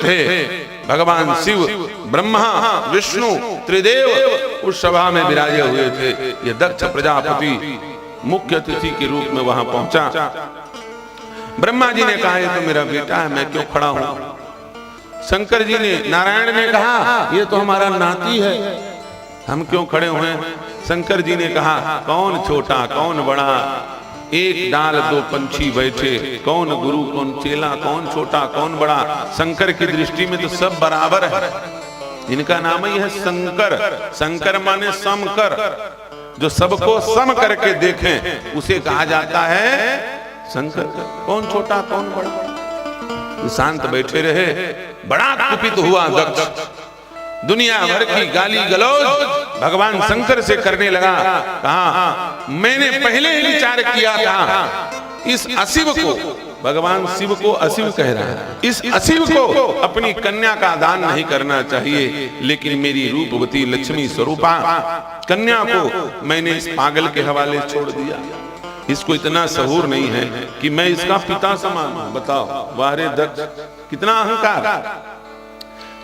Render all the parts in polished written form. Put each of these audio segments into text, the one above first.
थे। भगवान शिव, ब्रह्मा, विष्णु, त्रिदेव उस सभा में विराजे हुए थे। ये दक्ष प्रजापति मुख्य अतिथि के रूप में वहां पहुंचा। ब्रह्मा जी ने कहा ये तो मेरा बेटा है, मैं क्यों खड़ा हूं? शंकर जी ने, नारायण ने कहा ये तो हमारा नाती है, हम क्यों खड़े हुए? शंकर जी ने कहा कौन छोटा कौन बड़ा, एक डाल दो पंछी बैठे, कौन गुरु कौन चेला, कौन छोटा कौन बड़ा। शंकर की दृष्टि में तो सब बराबर है। इनका नाम ही है शंकर। शंकर माने समकर, जो सबको सम करके देखें उसे कहा जाता है शंकर। कौन छोटा कौन बड़ा। शांत बैठे रहे। बड़ा कुपित हुआ दक्ष, दुनिया भर की गाली गलौज भगवान शंकर से करने लगा। कहा मैंने पहले ही विचार किया था इस अशिव को, भगवान शिव को अशिव कह रहा है, इस अशिव को अपनी कन्या का दान नहीं करना चाहिए, लेकिन मेरी रूपवती लक्ष्मी स्वरूपा कन्या को मैंने इस पागल के हवाले छोड़ दिया। इसको इतना सहूर नहीं है कि मैं इसका पिता समान। बताओ वारे दक्ष, कितना अहंकार।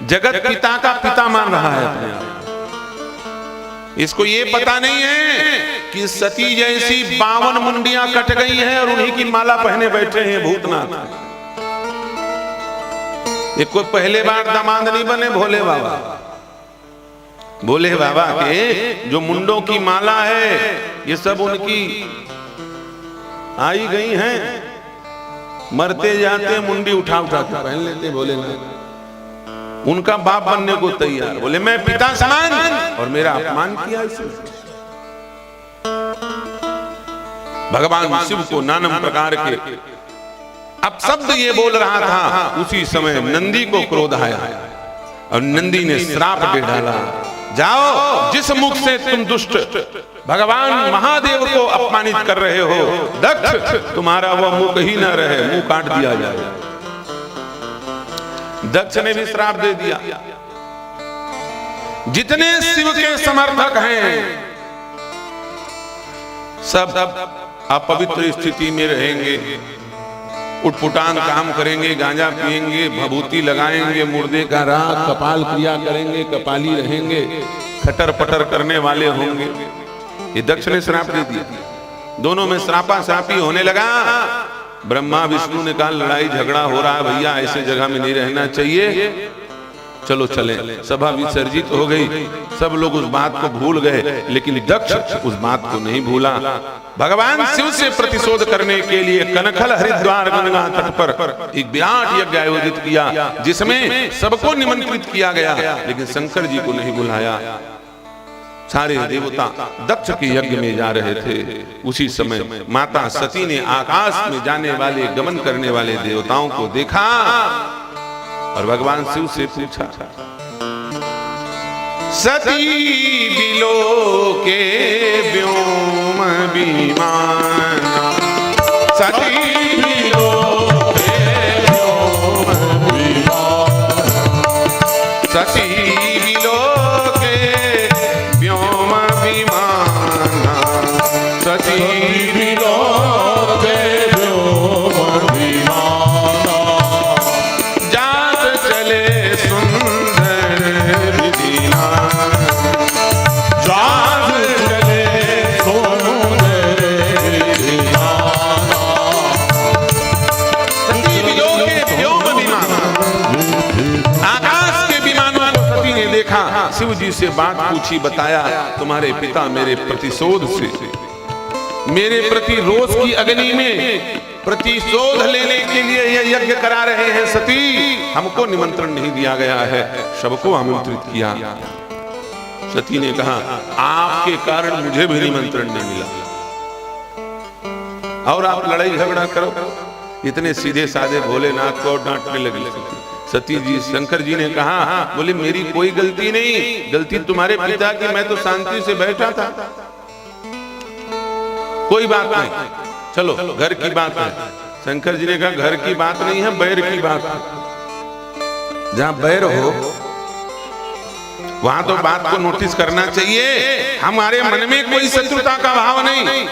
जगत पिता का पिता मान रहा है अपने आप। इसको ये पता नहीं है कि सती जैसी 52 मुंडियां कट गई हैं और उन्हीं की माला पहने बैठे हैं भूतनाथ। ये कोई पहले बार दामाद नहीं बने भोले बाबा। भोले बाबा के जो मुंडों की माला है ये सब उनकी आई गई हैं। मरते जाते मुंडी उठा उठा के पहन लेते भोलेनाथ। उनका बाप बनने को तैयार, बोले मैं पिता समान, और मेरा अपमान किया इसने। भगवान शिव को नाना प्रकार के अब शब्द ये बोल रहा था। उसी समय नंदी को क्रोध आया और नंदी ने श्राप दे डाला, जाओ जिस मुख से तुम दुष्ट भगवान महादेव को अपमानित कर रहे हो, दक्ष तुम्हारा वह मुख ही न रहे, मुंह काट दिया जाए। दक्ष ने भी श्राप दे दिया। जितने शिव के समर्थक हैं सब अपवित्र स्थिति में रहेंगे, उटपुटान काम करेंगे, गांजा पिएंगे, भभूति लगाएंगे, मुर्दे का राख, कपाल क्रिया करेंगे, कपाली रहेंगे, खटर पटर करने वाले होंगे। ये दक्ष ने श्राप दे दिया। दोनों में श्रापा श्रापी होने लगा। ब्रह्मा विष्णु ने कहा लड़ाई झगड़ा हो रहा है भैया, ऐसे जगह में नहीं रहना चाहिए, चलो चले। सभा विसर्जित हो गई। सब लोग उस बात को भूल गए, लेकिन दक्ष उस बात को नहीं भूला। भगवान शिव से प्रतिशोध करने के लिए कनखल हरिद्वार गंगा तट पर एक विराट यज्ञ आयोजित किया, जिसमें सबको निमंत्रित किया गया, लेकिन शंकर जी को नहीं बुलाया। सारे देवता दक्ष के यज्ञ में जा रहे थे। उसी समय माता सती ने आकाश में जाने वाले, गमन करने वाले देवताओं को देखा और भगवान शिव से पूछा, सती बिलोके व्योम विमाना, सती बिलोके व्योम विमाना, सती बिलोके व्योम विमाना, सती बिलोके व्योम विमाना, जात चले सुंदर विदिना, जात चले सुंदर विदिना, सती बिलोके व्योम विमाना। आकाश के विमानों को सती ने देखा, शिव जी से बात पूछी, बताया तुम्हारे पिता मेरे प्रतिशोध से, मेरे प्रति रोष की अग्नि में प्रतिशोध लेने के लिए यह यज्ञ करा रहे हैं। सती हमको निमंत्रण नहीं दिया गया है, सबको आमंत्रित किया। सती ने कहा आपके कारण मुझे भी निमंत्रण नहीं मिला और आप लड़ाई झगड़ा करो। इतने सीधे साधे भोलेनाथ को डांटने लगी सती जी। शंकर जी ने कहा बोले मेरी कोई गलती नहीं, गलती तुम्हारे पिता की, मैं तो शांति से बैठा था। कोई बात नहीं, चलो घर की बात है। शंकर जी ने कहा घर की बात नहीं है, बैर की बात है। जहां बैर हो वहां तो बात को नोटिस करना चाहिए। हमारे मन में कोई शत्रुता का भाव नहीं,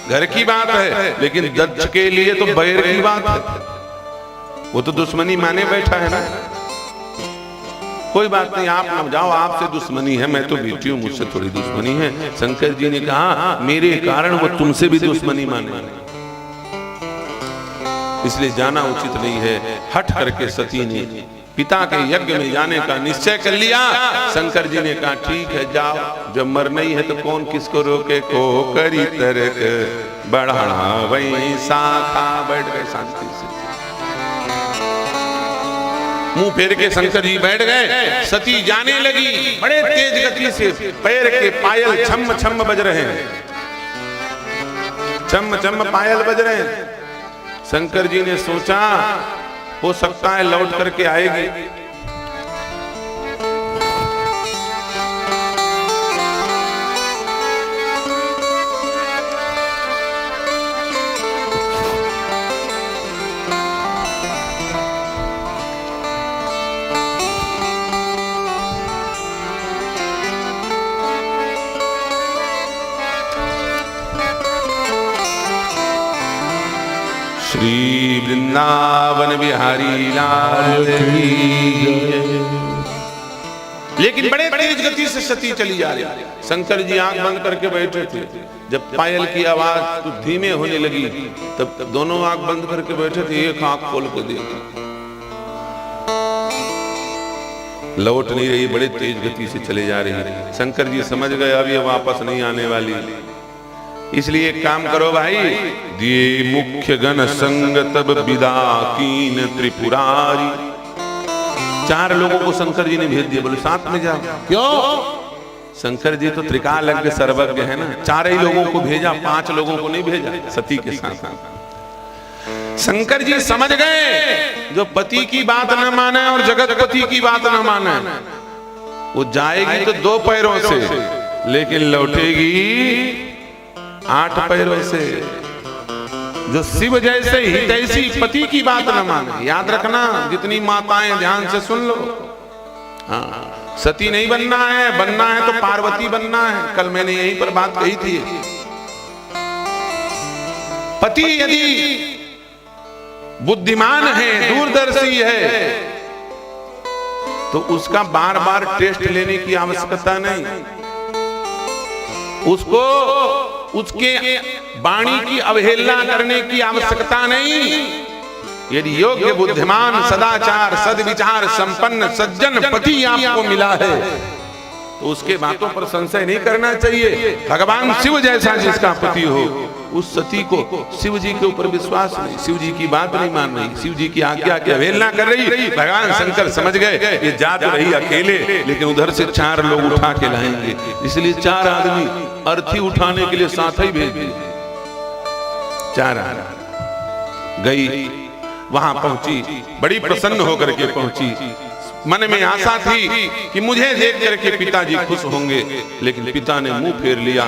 घर की बात है। लेकिन दक्ष के लिए तो बैर की बात है, वो तो दुश्मनी माने बैठा है ना। कोई बात नहीं, आप न जाओ, आपसे दुश्मनी है, मैं तो बेटी हूं, मुझसे थोड़ी दुश्मनी है। शंकर जी ने कहा मेरे कारण वो तुमसे भी दुश्मनी माने, इसलिए जाना उचित नहीं है। हट करके सती ने पिता के यज्ञ में जाने का निश्चय कर लिया। शंकर जी ने कहा ठीक है जाओ, जब मरना ही है तो कौन किसको रोके। को करी तरक बढ़ा वही शाखा, बैठ गए शांति से, मुंह फेर के शंकर जी बैठ गए। सती जाने लगी, बड़े तेज गति से पैर के पायल छम छम बज रहे हैं, छम छम पायल बज रहे हैं। शंकर जी ने सोचा हो सकता है लौट करके आएगी। श्री वृंदावन बिहारी लाल की। लेकिन बड़े तेज गति से सती चली जा रही। शंकर जी आंख बंद करके बैठे थे, जब पायल की आवाज तो धीमे होने लगी तब दोनों आंख बंद करके बैठे थे। एक आंख खोल के देखी, लौट नहीं रही, बड़े तेज गति से चले जा रही। शंकर जी समझ गए अब ये वापस नहीं आने वाली, इसलिए एक काम करो भाई, दिए मुख्य गण संग तब विदा कीन त्रिपुरारी। 4 लोगों को शंकर जी ने भेज दिया, बोले साथ में जाओ। क्यों? शंकर जी तो त्रिकालज्ञ सर्वज्ञ है ना, 4 ही लोगों को भेजा, 5 लोगों को नहीं भेजा सती के साथ। शंकर जी समझ गए जो पति की बात न माने और जगतपति की बात न माने, वो जाएगी तो 2 पैरों से, लेकिन लौटेगी 8 पैरों से। जो शिव जैसे हितैषी पति की बात न माने, याद रखना जितनी माताएं ध्यान से सुन लो। हाँ, सती नहीं बनना है तो पार्वती बनना है। कल मैंने यहीं पर बात कही थी, पति यदि बुद्धिमान है, दूरदर्शी है, तो उसका बार बार टेस्ट लेने की आवश्यकता नहीं, उसको उसके वाणी की अवहेलना करने की आवश्यकता नहीं। यदि योग्य बुद्धिमान सदाचार सद्विचार संपन्न सज्जन पति आपको मिला है तो उसके बातों पर संशय नहीं करना चाहिए। भगवान शिव जैसा जिसका पति हो, उस सती को शिव जी के ऊपर विश्वास नहीं, शिव जी की बात नहीं मान रही, शिव जी की आज्ञा की अवहेलना कर रही। भगवान शंकर समझ गए ये जा तो रही अकेले, लेकिन उधर से 4 लोग उठा के लाएंगे, इसलिए 4 आदमी अर्थी उठाने के लिए साथ ही भेज दिए। 4 आदमी गई, वहां पहुंची, बड़ी प्रसन्न होकर के पहुंची। मन में आशा थी कि मुझे देख करके पिताजी खुश होंगे, लेकिन पिता ने मुंह फेर लिया।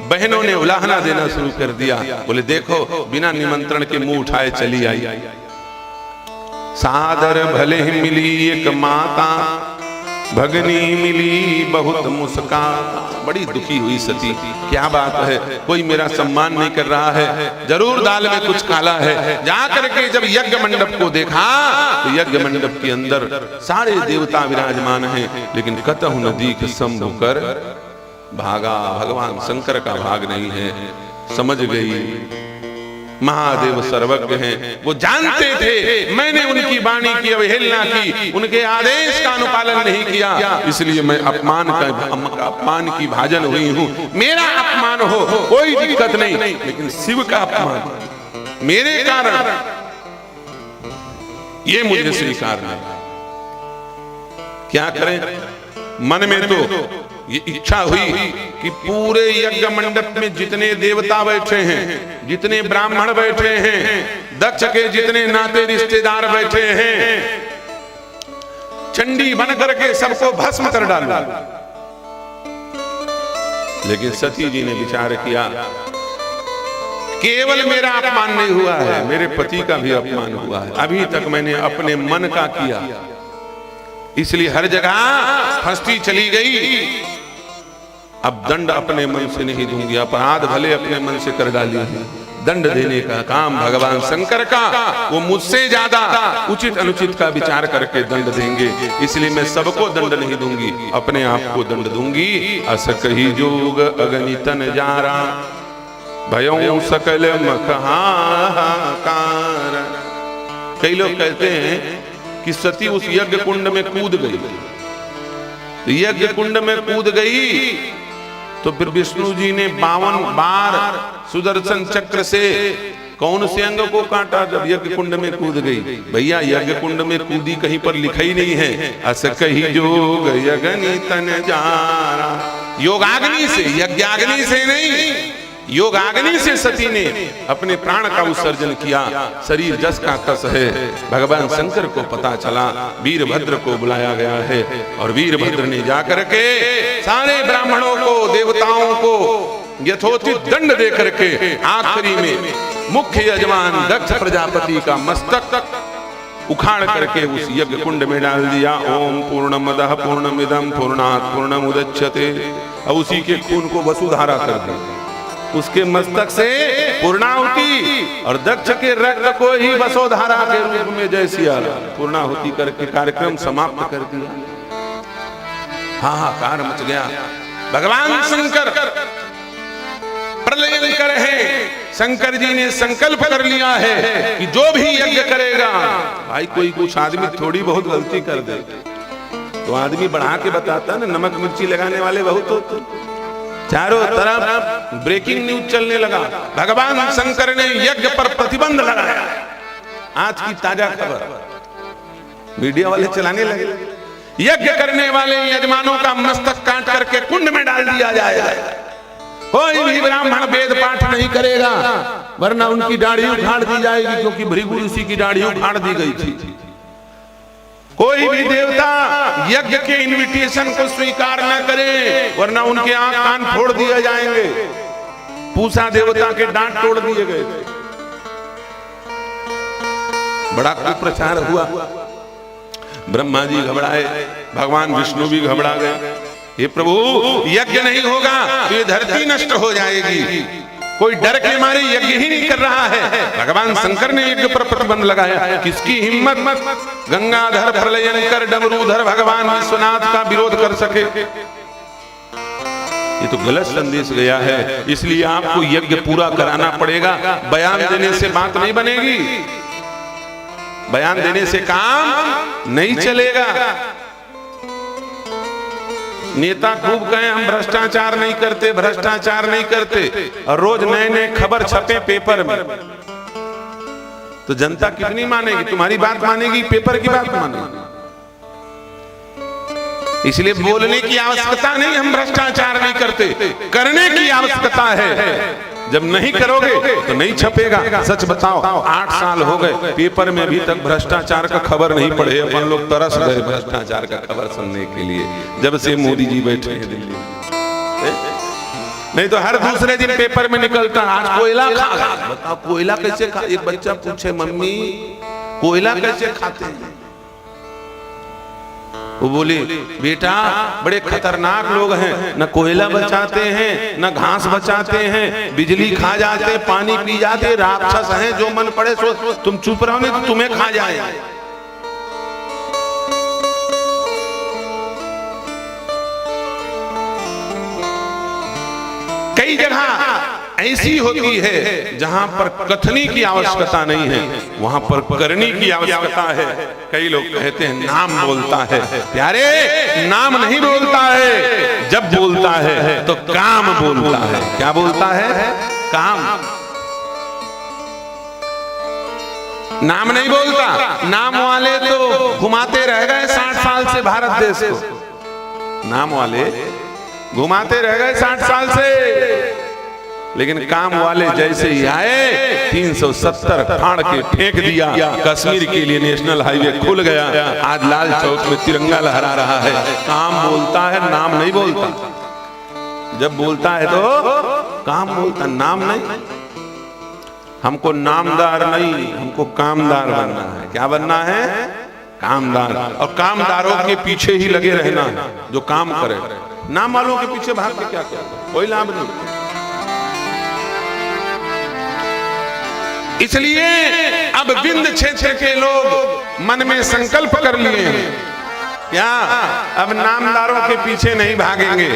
बहनों ने उलाहना देना शुरू कर दिया, बोले देखो बिना निमंत्रण के मुंह उठाए चली आई। सादर भले ही मिली एक माता, भगनी मिली बहुत मुस्कान। बड़ी दुखी हुई सती, क्या बात है, कोई मेरा सम्मान नहीं कर रहा है, जरूर दाल में कुछ काला है। जाकर के जब यज्ञ मंडप को देखा तो यज्ञ मंडप के अंदर सारे देवता विराजमान हैं, लेकिन कतहु न दीख शंभु कर भागा। भगवान शंकर का भाग नहीं है। समझ गई महादेव सर्वज्ञ हैं, वो जानते थे मैंने उनकी वाणी की अवहेलना की, उनके आदेश का अनुपालन नहीं किया, इसलिए मैं अपमान की भाजन हुई हूं। मेरा अपमान हो कोई दिक्कत नहीं, लेकिन शिव का अपमान मेरे कारण ये मुझे स्वीकार नहीं। क्या करें? मन में तो ये इच्छा हुई कि पूरे यज्ञ मंडप में जितने देवता बैठे हैं, जितने ब्राह्मण बैठे हैं, दक्ष के जितने नाते रिश्तेदार बैठे हैं, चंडी बन करके सबको भस्म कर डालूं। लेकिन सती जी ने विचार किया केवल मेरा अपमान नहीं हुआ है, मेरे पति का भी अपमान हुआ है। अभी तक मैंने अपने मन का किया, इसलिए हर जगह फंसती चली गई। अब दंड अपने मन से नहीं दूंगी, अपराध भले अपने मन से कर डाली, दंड देने का काम भगवान शंकर का, वो मुझसे ज्यादा उचित अनुचित का विचार करके दंड देंगे। इसलिए मैं सबको दंड नहीं दूंगी, अपने आप को दंड दूंगी। अस कही जोग अगणितन जारा, भयों सकल मखहाकार। कई लोग कहते हैं कि सती उस यज्ञ कुंड में कूद गई, तो यज्ञ कुंड में कूद गई तो फिर विष्णु जी ने 52 बार सुदर्शन चक्र से कौन से अंग को काटा जब यज्ञ कुंड में कूद गई? भैया यज्ञ कुंड में कूदी कहीं पर लिखा ही नहीं है। अस कही जोग यज्ञनितन जारा, योगाग्नि से, यज्ञाग्नि से नहीं, योगाग्नि से सती ने अपने प्राण का उत्सर्जन किया। शरीर जस का तस है। भगवान शंकर को पता चला, वीरभद्र को बुलाया गया है और वीरभद्र ने जाकर के सारे ब्राह्मणों को, देवताओं को यथोचित दंड दे करके आखिरी में मुख्य यजमान दक्ष प्रजापति का मस्तक उखाड़ करके उस यज्ञ कुंड में डाल दिया। ओम पूर्णमदः पूर्णमिदं पूर्णात् पूर्णमुदच्यते। अब उसी के खून को वसुधारा कर दिया, उसके मस्तक से पूर्णाहुति और दक्ष के रक्त को ही वसुधारा के रूप में जय सिया पूर्णाहुति करके कार्यक्रम समाप्त कर दिया। हाहाकार मच गया। भगवान शंकर प्रलयंकर है। शंकर जी ने संकल्प कर लिया है कि जो भी यज्ञ करेगा, भाई कोई कुछ आदमी थोड़ी बहुत गलती कर दे तो आदमी बढ़ा के बताता ना, नमक मिर्ची लगाने वाले बहुत होते। चारों तरफ ब्रेकिंग न्यूज चलने लगा, भगवान शंकर ने यज्ञ पर प्रतिबंध लगाया। आज की ताजा खबर मीडिया वाले चलाने लगे, यज्ञ करने वाले यजमानों का मस्तक काट करके कुंड में डाल दिया जाएगा। कोई भी ब्राह्मण वेद पाठ नहीं करेगा, वरना उनकी दाढ़ी उखाड़ दी जाएगी, क्योंकि भृगु ऋषि की दाढ़ी उखाड़ दी गई थी। कोई भी देवता यज्ञ के इनविटेशन को स्वीकार न करे, वरना उनके आंख कान फोड़ दिए जाएंगे। पूसा देवता के दांत तोड़ दिए गए थे। बड़ा कुप्रचार हुआ। ब्रह्मा जी घबराए, भगवान विष्णु भी घबरा गए। ये प्रभु यज्ञ नहीं होगा तो ये धरती नष्ट हो जाएगी। कोई डर के मारे यज्ञ ही नहीं कर रहा है। भगवान शंकर ने यज्ञ पर प्रतिबंध लगाया। किसकी हिम्मत गंगाधर प्रलयंकर डमरूधर भगवान विश्वनाथ का विरोध कर सके? ये तो गलत संदेश गया है। इसलिए आपको यज्ञ पूरा कराना पड़ेगा। बयान देने से बात नहीं बनेगी, बयान देने से काम नहीं चलेगा। नेता खूब कहे हम भ्रष्टाचार नहीं करते, भ्रष्टाचार नहीं करते, और रोज नए नए खबर छपे पेपर में, तो जनता कितनी मानेगी? तुम्हारी बात मानेगी, पेपर की बात मानेगी? इसलिए बोलने की आवश्यकता नहीं हम भ्रष्टाचार नहीं करते, करने की आवश्यकता है। जब नहीं करोगे तो नहीं छपेगा। सच बताओ, 8 साल हो गए, पेपर में अभी तक भ्रष्टाचार का खबर नहीं पढ़े। अपन लोग तरस गए भ्रष्टाचार का खबर सुनने के लिए, जब से मोदी जी बैठे हैं दिल्ली में। नहीं तो हर दूसरे दिन पेपर में निकलता आज कोयला खा। बताओ कोयला कैसे खा? एक बच्चा पूछे मम्मी कोयला कैसे खाते हैं? वो बोले बेटा बड़े खतरनाक लोग हैं, न कोयला बचाते हैं न घास बचाते हैं, बिजली खा जाते, पानी पी जाते, राक्षस हैं, जो मन पड़े सो। तुम चुप रहो नहीं तो तुम्हें खा जाए। कई जगह ऐसी होती है जहां पर कथनी की आवश्यकता नहीं है, वहां पर करने की आवश्यकता है। कई लोग कहते हैं नाम बोलता है। प्यारे, नाम नहीं बोलता है, जब बोलता है तो काम बोलता है। क्या बोलता है? काम। नाम नहीं बोलता। नाम वाले तो घुमाते रह गए 60 साल से भारत देश को। नाम वाले घुमाते रह गए 60 साल से, लेकिन काम वाले जैसे ही आए 370 फाड़ के फेंक दिया। कश्मीर के लिए नेशनल हाईवे खुल गया। आज लाल चौक में तिरंगा लहरा रहा है। काम बोलता है, नाम नहीं बोलता। जब बोलता है तो काम बोलता, नाम नहीं। हमको नामदार नहीं, हमको कामदार बनना है। क्या बनना है? कामदार। और कामदारों के पीछे ही लगे रहना है, जो काम करे। नाम वालों के पीछे भाग के क्या करे? कोई लाभ नहीं। इसलिए अब विंध्य क्षेत्र के लोग मन में संकल्प कर लिए हैं, क्या अब नामदारों के पीछे नहीं भागेंगे,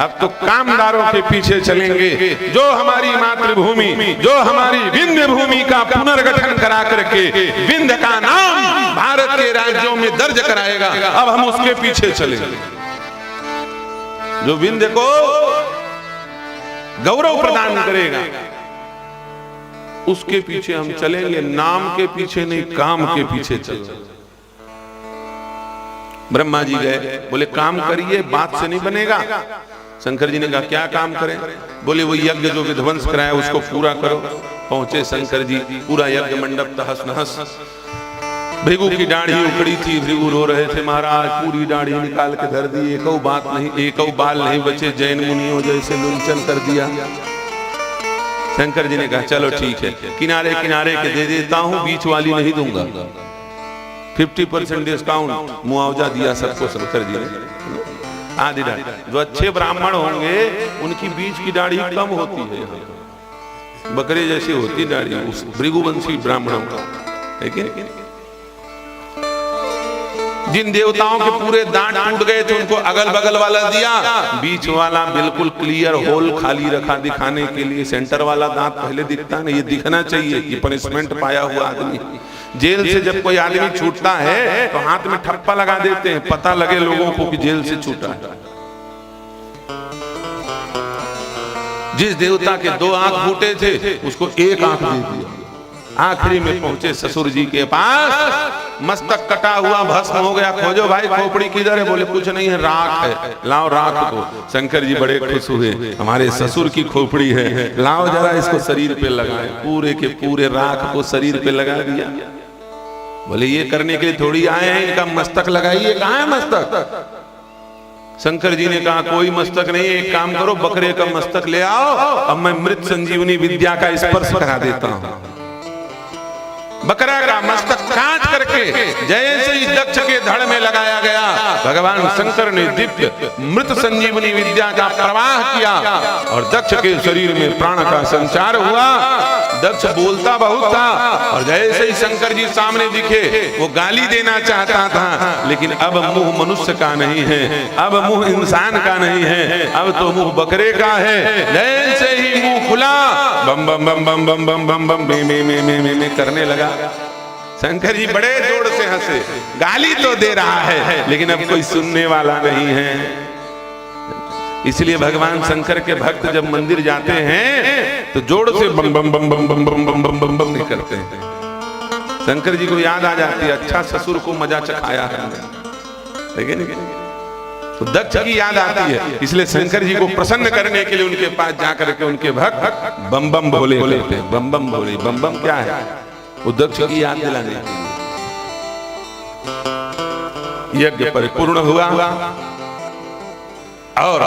अब तो कामदारों के पीछे चलेंगे। जो हमारी मातृभूमि, जो हमारी विंध्य भूमि का पुनर्गठन करा करके विंध्य का नाम भारत के राज्यों में दर्ज कराएगा, अब हम उसके पीछे चलेंगे। जो विंध्य को गौरव प्रदान करेगा उसके पीछे हम चलेंगे, नाम के पीछे नहीं, काम के पीछे चलेंगे। ब्रह्मा जी गए, बोले काम करिए, बात से नहीं बनेगा। शंकर जी ने कहा क्या काम करें? बोले वो यज्ञ जो विध्वंस कराया उसको पूरा करो। पहुंचे शंकर जी, पूरा यज्ञ मंडप तहस नहस। भृगु की दाढ़ी उखड़ी थी, भृगु रो रहे थे, महाराज पूरी दाढ़ी निकाल के धर दी, एक बात नहीं, एक बाल नहीं बचे, जैन मुनियों जैसे लुंचन कर दिया। शंकर जी ने कहा चलो ठीक है, किनारे किनारे के दे देता हूं, बीच वाली नहीं दूंगा। 50% डिस्काउंट मुआवजा दिया सबको शंकर जी ने। आधी दाढ़ी, जो अच्छे ब्राह्मण होंगे उनकी बीच की दाढ़ी कम होती है, बकरे जैसी होती दाढ़ी उस भृगुवंशी ब्राह्मणों का। लेकिन जिन देवताओं के पूरे दांत टूट गए थे उनको अगल बगल वाला दिया, बीच वाला बिल्कुल क्लियर होल खाली रखा दिखाने के लिए। सेंटर वाला दांत पहले दिखता नहीं, ये दिखना चाहिए कि पनिशमेंट पाया हुआ आदमी। जेल से जब कोई आदमी छूटता है तो हाथ में ठप्पा लगा देते हैं, पता लगे लोगों को कि जेल से छूटा है। जिस देवता के 2 आंख फूटे थे उसको 1 आंख दे दिया। आखिरी में पहुंचे ससुर जी के पास, मस्तक कटा हुआ भस्म हो गया, खोजो भाई खोपड़ी किधर है? बोले कुछ नहीं है, राख है, लाओ राख को। शंकर जी बड़े खुश हुए, हमारे ससुर की खोपड़ी है, लाओ जरा इसको शरीर पे लगाए। पूरे के पूरे राख को शरीर पे लगा दिया। बोले ये करने के लिए थोड़ी आए हैं, इनका मस्तक लगाइए। कहाँ है मस्तक? शंकर जी ने कहा कोई मस्तक नहीं, एक काम करो बकरे का मस्तक ले आओ, अब मैं मृत संजीवनी विद्या का स्पर्श करा देता हूं। बकरा का मस्तक काट करके जैसे ही दक्ष के धड़ में लगाया गया, भगवान शंकर ने दिव्य मृत संजीवनी विद्या का प्रवाह किया और दक्ष के शरीर में प्राण का संचार हुआ। दक्ष बोलता बहुत था और जैसे ही शंकर जी सामने दिखे वो गाली देना चाहता था, लेकिन अब मुंह मनुष्य का नहीं है, अब मुंह इंसान का नहीं है, अब तो मुंह बकरे का है। जैसे ही मुंह खुला बम बम बम बम बम बम बम बम में करने लगा। शंकर जी बड़े जोर से हंसे, गाली तो दे रहा है लेकिन अब कोई सुनने वाला नहीं है। इसलिए भगवान शंकर के भक्त जब मंदिर जाते हैं तो जोर से बम बम बम बम बम बम बम बम बम बम नहीं करते हैं। शंकर जी को याद आ जाती है, अच्छा ससुर को मजा चखाया है। लेकिन तो दक्ष की याद आती है, इसलिए शंकर जी को प्रसन्न करने के लिए उनके पास जाकर के उनके भक्त बम बम भोले होते हैं। बम बम भोले, बम बम क्या है? वो दक्ष की याद दिलाने के लिए। यज्ञ परिपूर्ण हुआ और